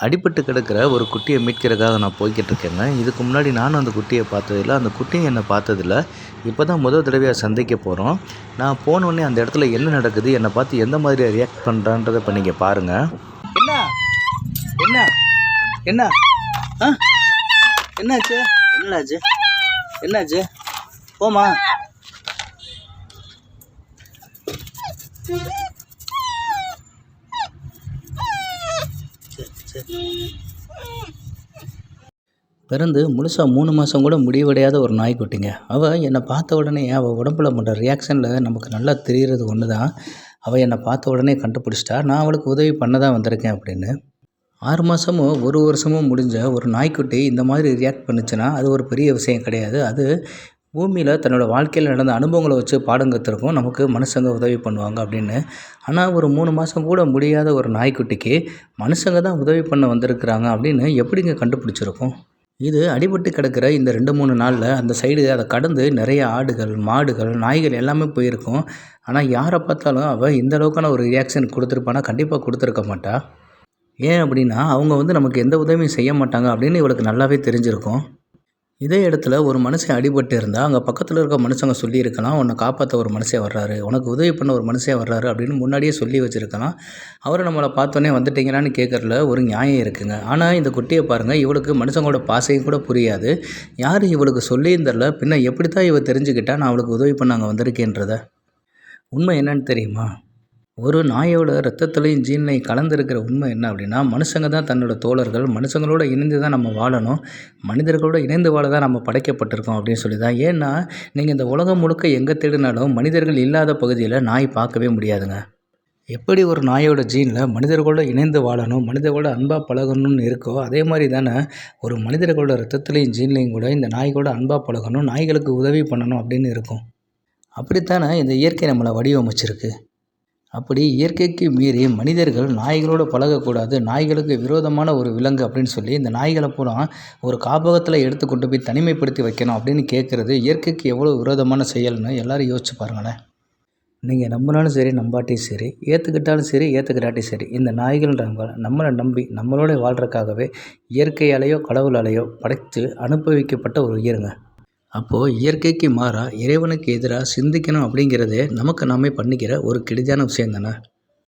அடிபட்டு கிடக்கிற ஒரு குட்டியை மீட்கிறதுக்காக நான் போய்கிட்டு இருக்கேங்க. இதுக்கு முன்னாடி நானும் அந்த குட்டியை பார்த்ததில்ல. அந்த குட்டியும் என்னை பார்த்ததில்ல. இப்போ தான் முதல் தடவையாக சந்திக்க போகிறோம். நான் போனோடனே அந்த இடத்துல என்ன நடக்குது, என்னை பார்த்து எந்த மாதிரி ரியாக்ட் பண்ணுறான்றதை இப்போ நீங்கள் பாருங்கள். என்ன என்ன என்ன ஆ என்னாச்சு என்னாச்சு என்னாச்சு போமா பிறந்து முழுசாக 3 மாதம் கூட முடிவடையாத ஒரு நாய்க்குட்டிங்க. அவள் என்னை பார்த்த உடனே அவள் உடம்புல பண்ணுற ரியாக்ஷனில் நமக்கு நல்லா தெரிகிறது ஒன்று தான். அவள் என்னை பார்த்த உடனே கண்டுபிடிச்சிட்டா நான் அவளுக்கு உதவி பண்ண தான் வந்திருக்கேன் அப்படின்னு. 6 மாதமோ 1 வருஷமோ முடிஞ்ச ஒரு நாய்க்குட்டி இந்த மாதிரி ரியாக்ட் பண்ணுச்சுன்னா அது ஒரு பெரிய விஷயம் கிடையாது. அது பூமியில் தன்னோட வாழ்க்கையில் நடந்த அனுபவங்களை வச்சு பாடம் கற்றுருக்கும், நமக்கு மனுஷங்க உதவி பண்ணுவாங்க அப்படின்னு. ஆனால் ஒரு 3 மாதம் கூட முடியாத ஒரு நாய்க்குட்டிக்கு மனுஷங்க தான் உதவி பண்ண வந்திருக்கிறாங்க அப்படின்னு எப்படிங்க கண்டுபிடிச்சிருக்கும்? இது அடிபட்டு கிடக்கிற இந்த 2-3 நாளில் அந்த சைடு அதை கடந்து நிறைய ஆடுகள், மாடுகள், நாய்கள் எல்லாமே போயிருக்கும். ஆனால் யாரை பார்த்தாலும் அவள் இந்த அளவுக்கான ஒரு ரியாக்ஷன் கொடுத்துருப்பானா? கண்டிப்பாக கொடுத்துருக்க மாட்டா. ஏன் அப்படின்னா அவங்க நமக்கு எந்த உதவியும் செய்ய மாட்டாங்க அப்படின்னு இவளுக்கு நல்லாவே தெரிஞ்சிருக்கும். இதே இடத்துல ஒரு மனுஷன் அடிபட்டு இருந்தால் அங்கே பக்கத்தில் இருக்க மனுஷங்க சொல்லியிருக்கலாம், உன்னை காப்பாற்ற ஒரு மனுஷன் வர்றாரு, உனக்கு உதவி பண்ண ஒரு மனுஷன் வர்றாரு அப்படின்னு முன்னாடியே சொல்லி வச்சுருக்கலாம். அவரை நம்மளை பார்த்தோன்னே வந்துட்டீங்களான்னு கேட்குறதுல ஒரு நியாயம் இருக்குங்க. ஆனால் இந்த குட்டியை பாருங்கள், இவளுக்கு மனுஷங்களோட பாசையும் கூட புரியாது. யார் இவளுக்கு சொல்லியும் தரல, பின்ன எப்படி தான் இவள் தெரிஞ்சுக்கிட்டா நான் அவளுக்கு உதவி பண்ண அங்கே வந்திருக்கேன்றத. உண்மை என்னன்னு தெரியுமா? ஒரு நாயோட ரத்தத்துலேயும் ஜீன்லையும் கலந்துருக்கிற உண்மை என்ன அப்படின்னா, மனுஷங்க தான் தன்னோட தோழர்கள், மனுஷங்களோட இணைந்து தான் நம்ம வாழணும், மனிதர்களோட இணைந்து வாழ தான் நம்ம படைக்கப்பட்டிருக்கோம் அப்படின்னு சொல்லி தான். ஏன்னா நீங்கள் இந்த உலகம் முழுக்க எங்கே தேடினாலும் மனிதர்கள் இல்லாத பகுதியில் நாய் பார்க்கவே முடியாதுங்க. எப்படி ஒரு நாயோட ஜீனில் மனிதர்களோட இணைந்து வாழணும், மனிதர்களோட அன்பாக பழகணும்னு இருக்கோ, அதே மாதிரி தானே ஒரு மனிதர்களோட ரத்தத்துலேயும் ஜீன்லையும் கூட இந்த நாய்களோட அன்பாக பழகணும், நாய்களுக்கு உதவி பண்ணணும் அப்படின்னு இருக்கும். அப்படித்தானே இந்த இயற்கை நம்மளை வடிவமைச்சிருக்கு. அப்படி இயற்கைக்கு மீறி மனிதர்கள் நாய்களோடு பழகக்கூடாது, நாய்களுக்கு விரோதமான ஒரு விலங்கு அப்படின்னு சொல்லி இந்த நாய்களை பூரா ஒரு காப்பகத்தில் எடுத்து கொண்டு போய் தனிமைப்படுத்தி வைக்கணும் அப்படின்னு கேட்குறது இயற்கைக்கு எவ்வளோ விரோதமான செயல்னு எல்லோரும் யோசிச்சு பாருங்களேன். நீங்கள் நம்பினாலும் சரி, நம்பாட்டியும் சரி, ஏற்றுக்கிட்டாலும் சரி, ஏற்றுக்கிட்டாட்டியும் சரி, இந்த நாய்கள்ன்றவங்க நம்மளை நம்பி நம்மளோட வாழ்கிறதுக்காகவே இயற்கையாலேயோ கடவுளாலேயோ படைத்து அனுபவிக்கப்பட்ட ஒரு உயிருங்க. அப்போது இயற்கைக்கு மாறாக இறைவனுக்கு எதிராக சிந்திக்கணும் அப்படிங்கிறதே நமக்கு நாமே பண்ணிக்கிற ஒரு கெடுதியான விஷயம் தானே.